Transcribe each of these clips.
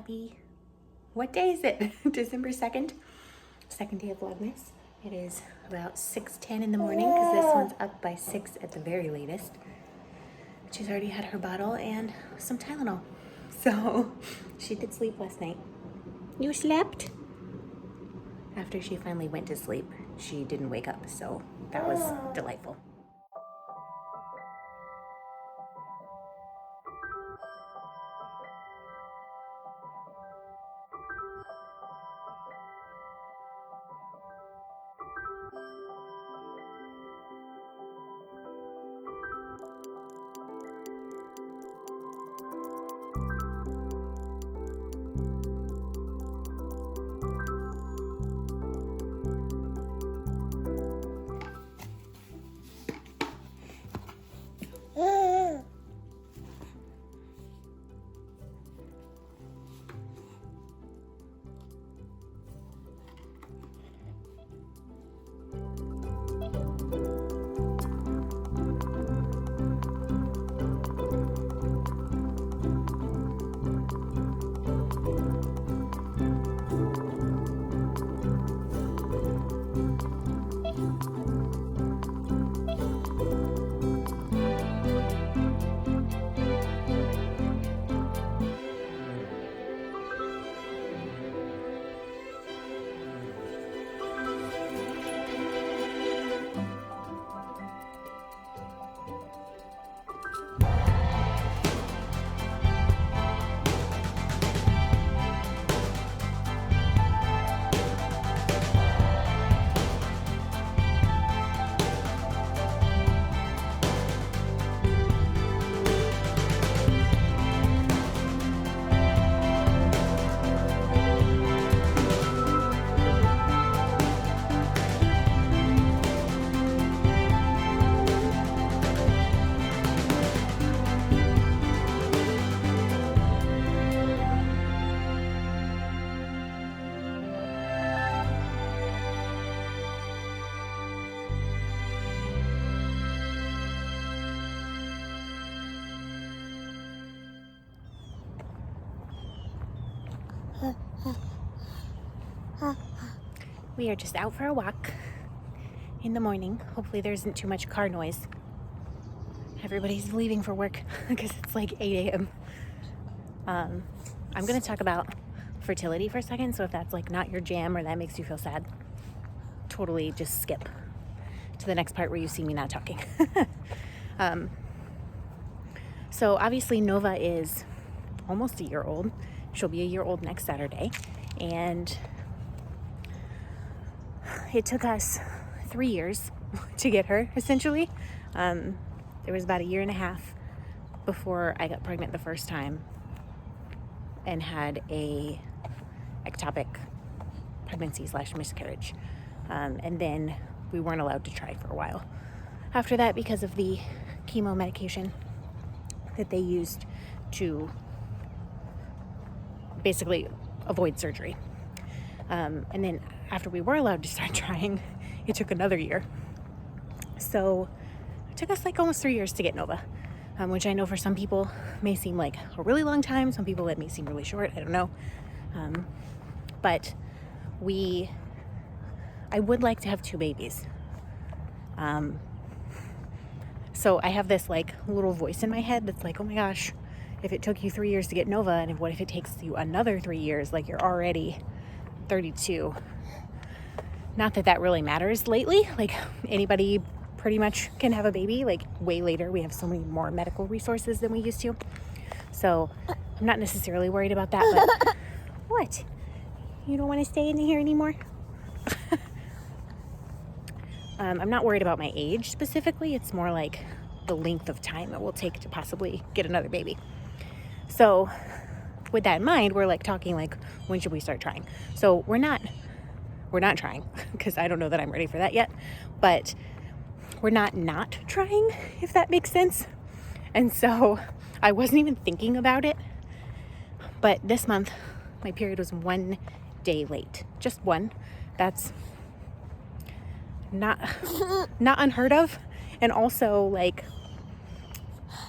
happy, what day is it? December 2nd, second day of Vlogmas. It is about 6:10 in the morning because this one's up by 6 at the very latest. She's already had her bottle and some Tylenol. So she did sleep last night. You slept? After she finally went to sleep, she didn't wake up, so that was delightful. We are just out for a walk in the morning. Hopefully there isn't too much car noise. Everybody's leaving for work because it's like 8 a.m. I'm going to talk about fertility for a second, so if that's like not your jam or that makes you feel sad, totally just skip to the next part where you see me not talking. So obviously Nova is almost a year old. She'll be a year old next Saturday, and it took us 3 years to get her, essentially. There was about a year and a half before I got pregnant the first time and had a ectopic pregnancy / miscarriage. And then we weren't allowed to try for a while after that because of the chemo medication that they used to basically avoid surgery. And then after we were allowed to start trying, it took another year. So it took us like almost 3 years to get Nova, which I know for some people may seem like a really long time. Some people it may seem really short. I don't know. But I would like to have 2 babies. So I have this like little voice in my head that's like, oh my gosh, if it took you 3 years to get Nova, and what if it takes you another 3 years? Like, you're already 32. Not that that really matters lately. Like, anybody pretty much can have a baby, like way later. We have so many more medical resources than we used to. So I'm not necessarily worried about that, but what? You don't want to stay in here anymore? I'm not worried about my age specifically. It's more like the length of time it will take to possibly get another baby. So with that in mind, we're like talking like, when should we start trying? So we're not trying because I don't know that I'm ready for that yet, but we're not trying, if that makes sense. And so I wasn't even thinking about it, but this month my period was 1 day late, just one. That's not unheard of. And also, like,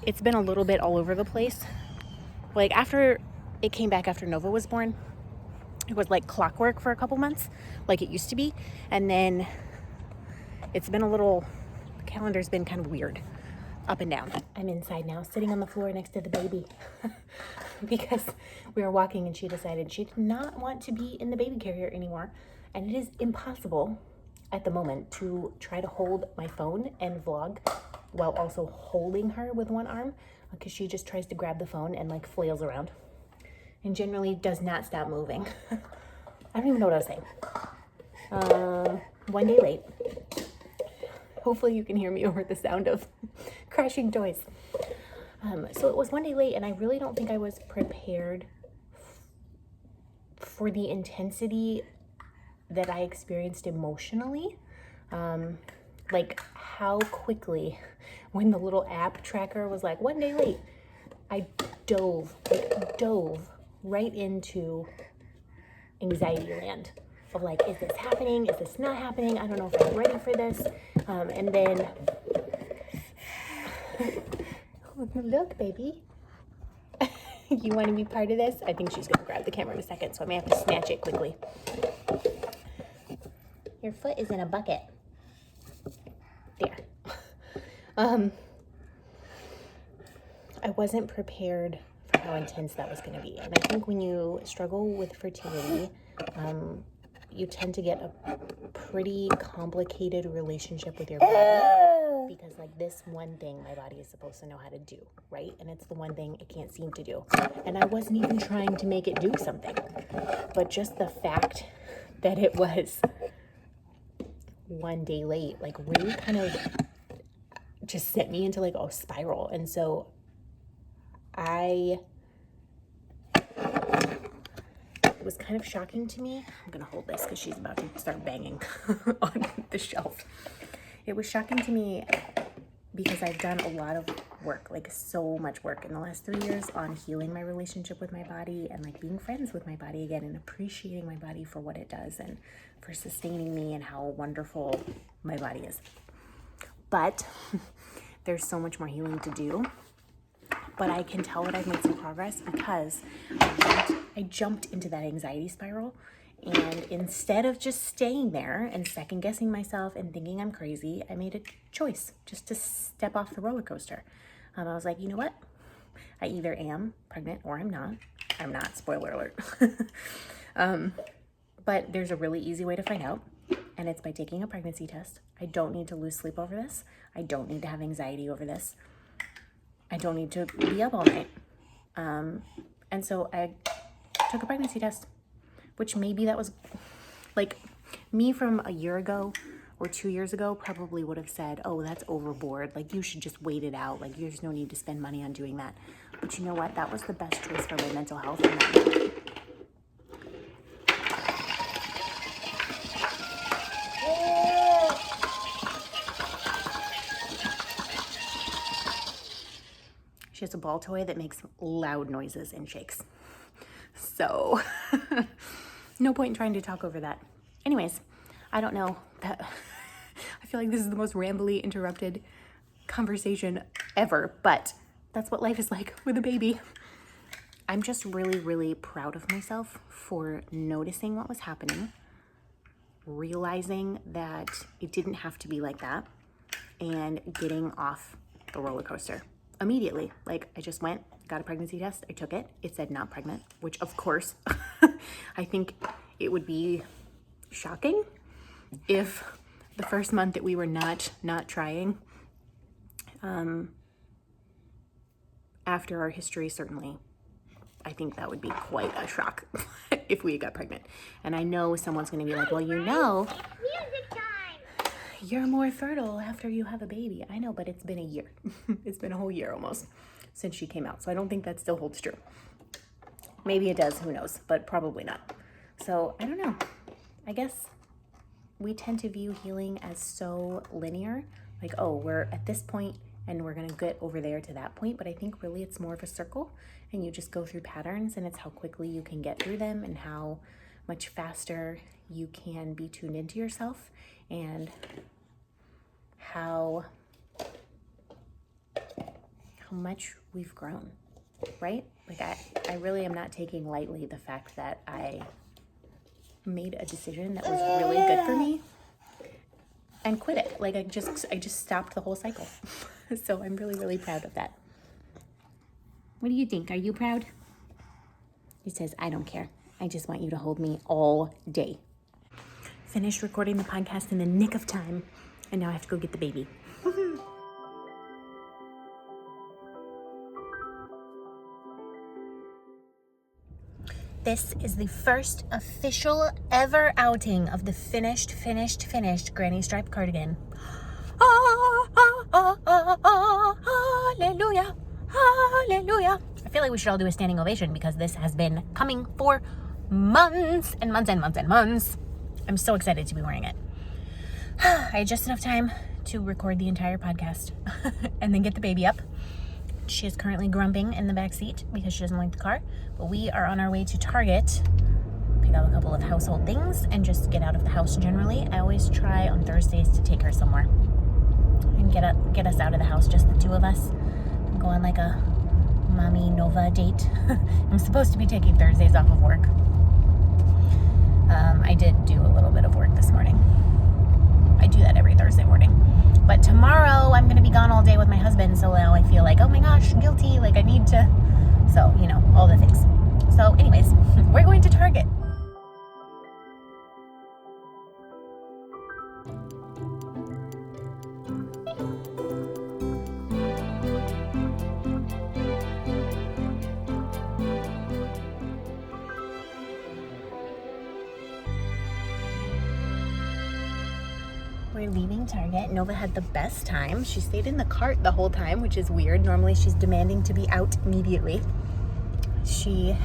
it's been a little bit all over the place. Like, after it came back after Nova was born. It was like clockwork for a couple months, like it used to be. And then it's been the calendar's been kind of weird, up and down. I'm inside now, sitting on the floor next to the baby because we were walking and she decided she did not want to be in the baby carrier anymore. And it is impossible at the moment to try to hold my phone and vlog while also holding her with one arm, because she just tries to grab the phone and like flails around and generally does not stop moving. I don't even know what I was saying. One day late. Hopefully you can hear me over the sound of crashing toys. So it was one day late, and I really don't think I was prepared for the intensity that I experienced emotionally. Like how quickly, when the little app tracker was like, one day late, I dove right into anxiety land of like, is this happening? Is this not happening? I don't know if I'm ready for this. And then, look, baby, you want to be part of this? I think she's going to grab the camera in a second, so I may have to snatch it quickly. Your foot is in a bucket. There. I wasn't prepared for how intense that was going to be. And I think when you struggle with fertility, you tend to get a pretty complicated relationship with your body, because like this one thing my body is supposed to know how to do, right? And it's the one thing it can't seem to do. And I wasn't even trying to make it do something, but just the fact that it was one day late, like really kind of just sent me into like a spiral. And so it was kind of shocking to me. I'm gonna hold this because she's about to start banging on the shelf. It was shocking to me because I've done a lot of work, like so much work in the last 3 years on healing my relationship with my body and like being friends with my body again and appreciating my body for what it does and for sustaining me and how wonderful my body is. But there's so much more healing to do. But I can tell that I've made some progress because I jumped into that anxiety spiral, and instead of just staying there and second guessing myself and thinking I'm crazy, I made a choice just to step off the roller coaster. I was like, you know what? I either am pregnant or I'm not. I'm not, spoiler alert. But there's a really easy way to find out, and it's by taking a pregnancy test. I don't need to lose sleep over this. I don't need to have anxiety over this. I don't need to be up all night. And so I took a pregnancy test, which maybe that was like me from a year ago or 2 years ago probably would have said, oh, that's overboard. Like you should just wait it out. Like there's no need to spend money on doing that. But you know what? That was the best choice for my mental health. And that she has a ball toy that makes loud noises and shakes. So no point in trying to talk over that. Anyways, I don't know. I feel like this is the most rambly, interrupted conversation ever, but that's what life is like with a baby. I'm just really, really proud of myself for noticing what was happening, realizing that it didn't have to be like that, and getting off the roller coaster immediately. Like I just went, got a pregnancy test, I took it, it said not pregnant, which of course, I think it would be shocking if the first month that we were not trying, after our history, certainly, I think that would be quite a shock if we got pregnant. And I know someone's gonna be like, well, you know, you're more fertile after you have a baby. I know, but it's been a year. It's been a whole year almost since she came out. So I don't think that still holds true. Maybe it does, who knows, but probably not. So I don't know. I guess we tend to view healing as so linear. Like, oh, we're at this point and we're gonna get over there to that point. But I think really it's more of a circle, and you just go through patterns, and it's how quickly you can get through them and how much faster you can be tuned into yourself, and how much we've grown right? Like I really am not taking lightly the fact that I made a decision that was really good for me and quit it. Like I just stopped the whole cycle. So I'm really, really proud of that. What do you think? Are you proud? He says, I don't care. I just want you to hold me all day. Finished recording the podcast in the nick of time, and now I have to go get the baby. This is the first official ever outing of the finished granny stripe cardigan. Hallelujah, hallelujah. I feel like we should all do a standing ovation because this has been coming for months and months and months and months. I'm so excited to be wearing it. I had just enough time to record the entire podcast and then get the baby up. She is currently grumping in the back seat because she doesn't like the car. But we are on our way to Target, pick up a couple of household things, and just get out of the house generally. I always try on Thursdays to take her somewhere and get us out of the house, just the two of us. Go on like a mommy Nova date. I'm supposed to be taking Thursdays off of work. I did do a little bit of work this morning. I do that every Thursday morning. But tomorrow I'm going to be gone all day with my husband, so now I feel like, oh my gosh, guilty, like I need to, so, you know, all the things. So anyways, we're going to Target. We're leaving Target. Nova had the best time. She stayed in the cart the whole time, which is weird. Normally she's demanding to be out immediately. She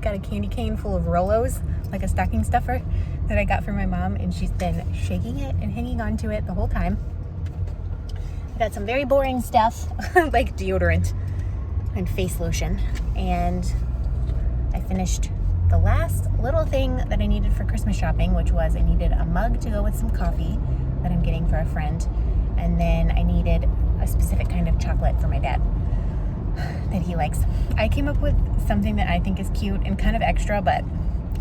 got a candy cane full of Rolos, like a stocking stuffer that I got for my mom, and she's been shaking it and hanging on to it the whole time. I got some very boring stuff like deodorant and face lotion, and I finished the last little thing that I needed for Christmas shopping, which was I needed a mug to go with some coffee that I'm getting for a friend, and then I needed a specific kind of chocolate for my dad that he likes. I came up with something that I think is cute and kind of extra, but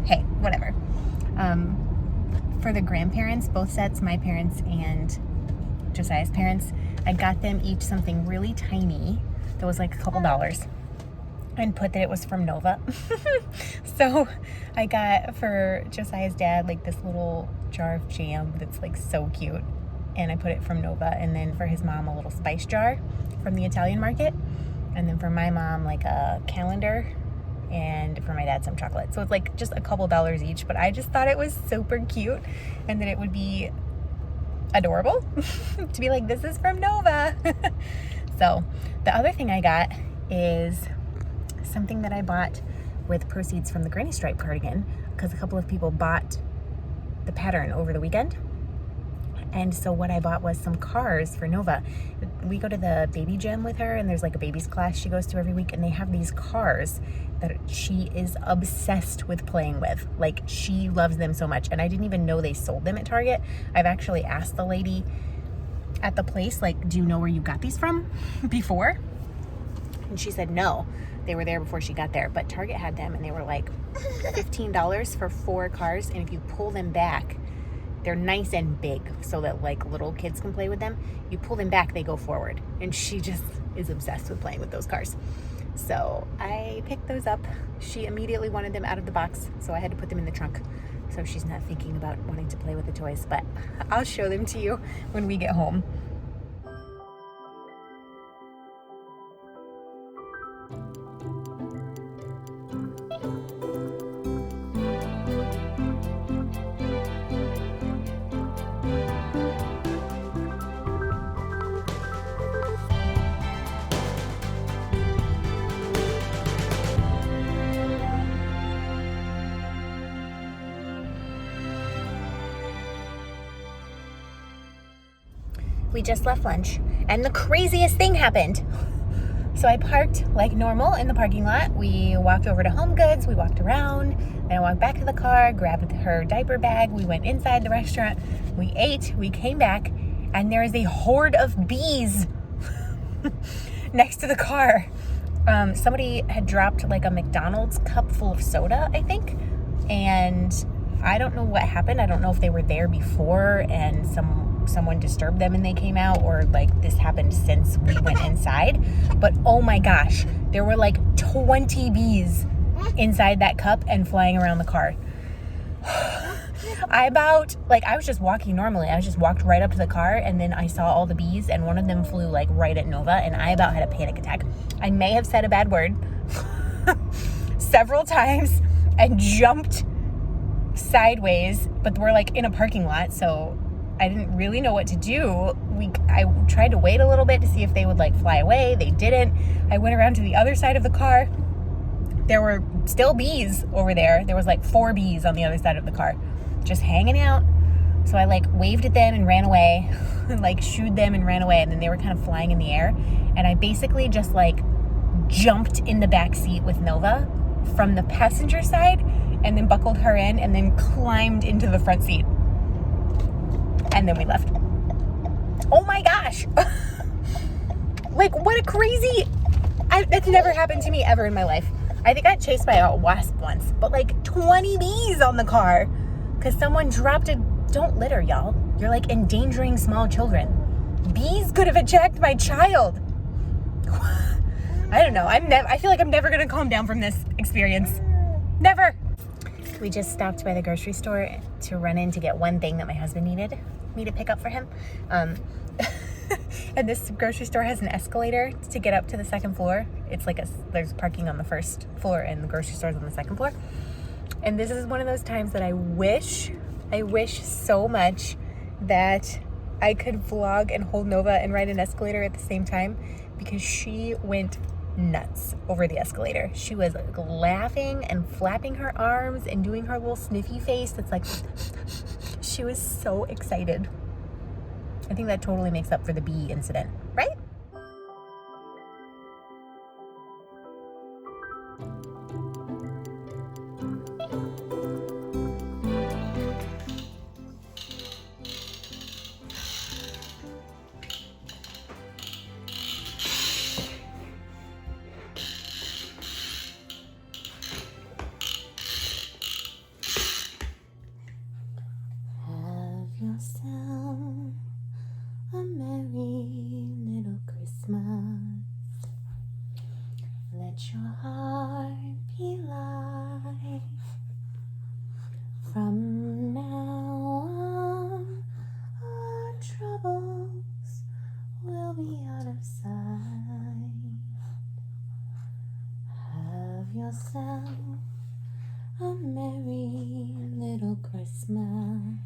hey, whatever. For the grandparents, both sets, my parents and Josiah's parents, I got them each something really tiny that was like a couple dollars, and put that it was from Nova. So I got for Josiah's dad like this little jar of jam that's like so cute, and I put it from Nova, and then for his mom a little spice jar from the Italian market, and then for my mom like a calendar, and for my dad some chocolate. So it's like just a couple dollars each, but I just thought it was super cute and that it would be adorable to be like, this is from Nova. So the other thing I got is something that I bought with proceeds from the granny stripe cardigan, because a couple of people bought the pattern over the weekend. And so what I bought was some cars for Nova. We go to the baby gym with her, and there's like a baby's class she goes to every week, and they have these cars that she is obsessed with playing with. Like, she loves them so much, and I didn't even know they sold them at Target. I've actually asked the lady at the place, like, do you know where you got these from before? And she said no, they were there before she got there, but Target had them, and they were like $15 for 4 cars, and if you pull them back, they're nice and big so that like little kids can play with them. You pull them back, they go forward, and she just is obsessed with playing with those cars. So I picked those up. She immediately wanted them out of the box, so I had to put them in the trunk so she's not thinking about wanting to play with the toys, but I'll show them to you when we get home. We just left lunch, and the craziest thing happened. So I parked like normal in the parking lot. We walked over to Home Goods, we walked around, then I walked back to the car, grabbed her diaper bag, we went inside the restaurant, we ate, we came back, and there is a horde of bees next to the car. Somebody had dropped like a McDonald's cup full of soda, I think, and I don't know what happened. I don't know if they were there before and someone disturbed them and they came out, or like this happened since we went inside. But oh my gosh, there were like 20 bees inside that cup and flying around the car. I was just walking normally. I just walked right up to the car, and then I saw all the bees, and one of them flew like right at Nova, and I about had a panic attack. I may have said a bad word several times and jumped sideways, but we're like in a parking lot, so I didn't really know what to do. I tried to wait a little bit to see if they would like fly away. They didn't. I went around to the other side of the car. There were still bees over there. There was like 4 bees on the other side of the car, just hanging out. So I like waved at them and ran away, and like shooed them and ran away, and then they were kind of flying in the air. And I basically just like jumped in the back seat with Nova from the passenger side, and then buckled her in, and then climbed into the front seat. And then we left. Oh my gosh. Like, what a crazy, that's never happened to me ever in my life. I think I got chased by a wasp once, but like 20 bees on the car because someone dropped a, don't litter, y'all. You're like endangering small children. Bees could have attacked my child. I don't know. I feel like I'm never going to calm down from this experience. Never. We just stopped by the grocery store to run in to get one thing that my husband needed me to pick up for him. And this grocery store has an escalator to get up to the second floor. It's like there's parking on the first floor and the grocery store's on the second floor. And this is one of those times that I wish so much that I could vlog and hold Nova and ride an escalator at the same time, because she went nuts over the escalator. She was like laughing and flapping her arms and doing her little sniffy face that's like, she was so excited. I think that totally makes up for the bee incident, right? Your heart be light. From now on, our troubles will be out of sight. Have yourself a merry little Christmas.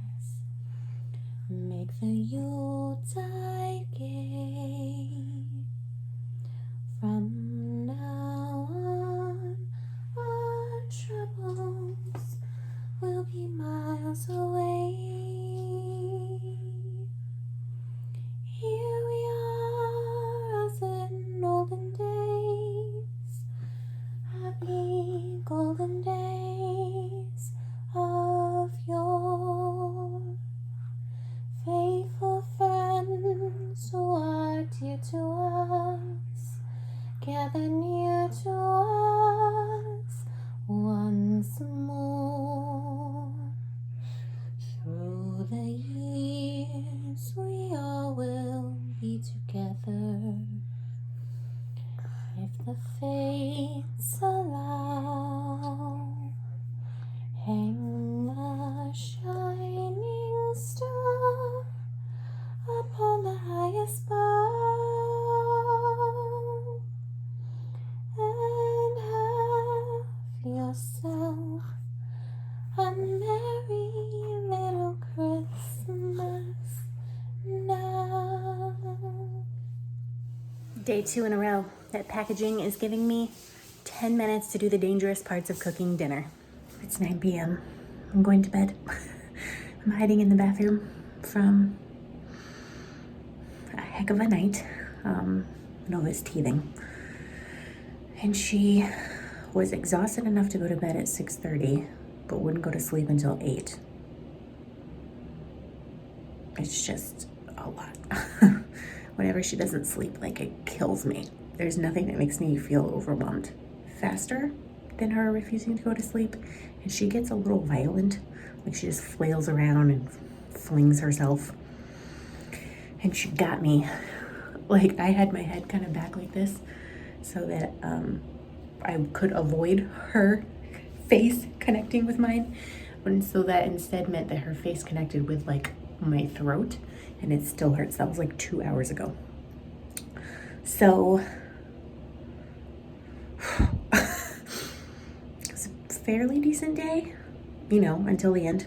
Make the Yuletide gay. From now on, our troubles will be miles away. Here we are as in olden days, happy golden days of yore. Faithful friends who are dear to us, gather near to us once more. Through the years we all will be together, if the fates allow. Hang a shining star upon the highest bough, and have yourself a merry little Christmas now. Day 2 in a row that packaging is giving me 10 minutes to do the dangerous parts of cooking dinner. It's 9 p.m. I'm going to bed. I'm hiding in the bathroom from a heck of a night. Nova's teething. And she was exhausted enough to go to bed at 6:30, but wouldn't go to sleep until 8. It's just a lot. Whenever she doesn't sleep, like, it kills me. there's nothing that makes me feel overwhelmed faster than her refusing to go to sleep. And she gets a little violent, like she just flails around and flings herself. And she got me, like I had my head kind of back like this so that I could avoid her face connecting with mine. And so that instead meant that her face connected with like my throat, and it still hurts. That was like 2 hours ago. So it was a fairly decent day, you know, until the end.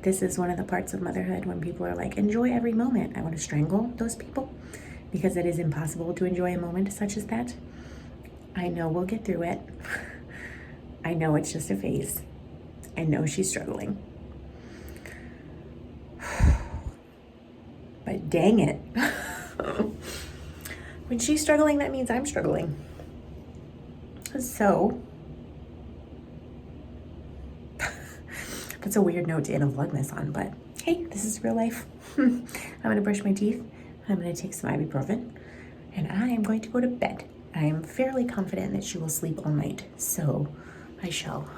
This is one of the parts of motherhood when people are like, enjoy every moment. I want to strangle those people because it is impossible to enjoy a moment such as that. I know we'll get through it. I know it's just a phase. I know she's struggling. But dang it. When she's struggling, that means I'm struggling. So, that's a weird note to end a Vlogmas on, but hey, this is real life. I'm gonna brush my teeth. I'm gonna take some ibuprofen, and I am going to go to bed. I am fairly confident that she will sleep all night, so I shall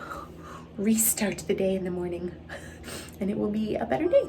restart the day in the morning, and it will be a better day.